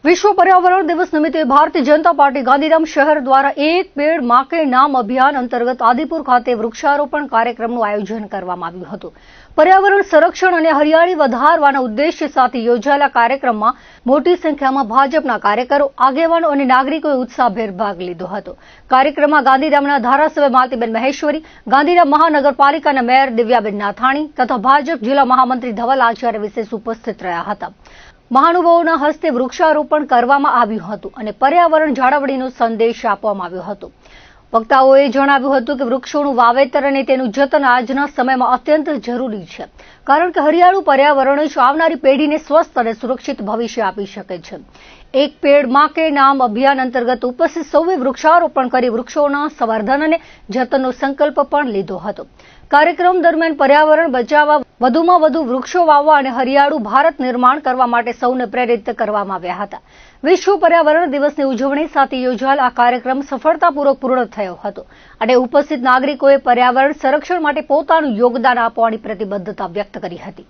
विश्व पर्यावरण दिवस निमित्ते भारतीय जनता पार्टी गांधीधाम शहर द्वारा एक पेड़ मां के नाम अभियान अंतर्गत आदिपुर खाते वृक्षारोपण कार्यक्रमનું આયોજન કરવામાં આવ્યું હતું। पर्यावरण संरक्षण અને હરિયાળી વધારવાના ઉદ્દેશ્ય સાથે યોજાયેલા કાર્યક્રમમાં મોટી સંખ્યામાં ભાજપના કાર્યકરો, આગેવાનો અને નાગરિકોએ ઉત્સાહભેર ભાગ લીધો હતો। કાર્યક્રમમાં ગાંધીધામના ધારાસભ્ય માલતીબેન મહેશ્વરી, ગાંધીધામ મહાનગરપાલિકાના મેયર દિવ્યાબેન નાથાણી તથા ભાજપ જિલ્લા મહામંત્રી ધવલ આચાર્ય વિશેષ ઉપસ્થિત રહ્યા હતા। મહાનુભાવોના હસ્તે વૃક્ષારોપણ કરવામાં આવ્યું હતું અને પર્યાવરણ જાળવણીનો સંદેશ આપવામાં આવ્યો હતો। વક્તાઓએ જણાવ્યું હતું કે વૃક્ષોનું વાવેતર અને તેનું જતન આજના સમયમાં અત્યંત જરૂરી છે, કારણ કે હરિયાળું પર્યાવરણ જ આવનારી પેઢીને સ્વસ્થ અને સુરક્ષિત ભવિષ્ય આપી શકે છે। એક પેડ માં કે નામ અભિયાન અંતર્ગત ઉપસ્થિત સૌએ વૃક્ષારોપણ કરી વૃક્ષોના સંવર્ધન અને જતનનો સંકલ્પ પણ લીધો હતો। કાર્યક્રમ દરમિયાન પર્યાવરણ બચાવવા, વધુમાં વધુ વૃક્ષો વાવવા અને હરિયાળું ભારત નિર્માણ કરવા માટે સૌને પ્રેરિત કરવામાં આવ્યા હતા। વિશ્વ પર્યાવરણ દિવસની ઉજવણી સાથે યોજાયેલ આ કાર્યક્રમ સફળતાપૂર્વક પૂર્ણ થયો હતો અને ઉપસ્થિત નાગરિકોએ પર્યાવરણ સંરક્ષણ માટે પોતાનું યોગદાન આપવાની પ્રતિબદ્ધતા વ્યક્ત કરી હતી।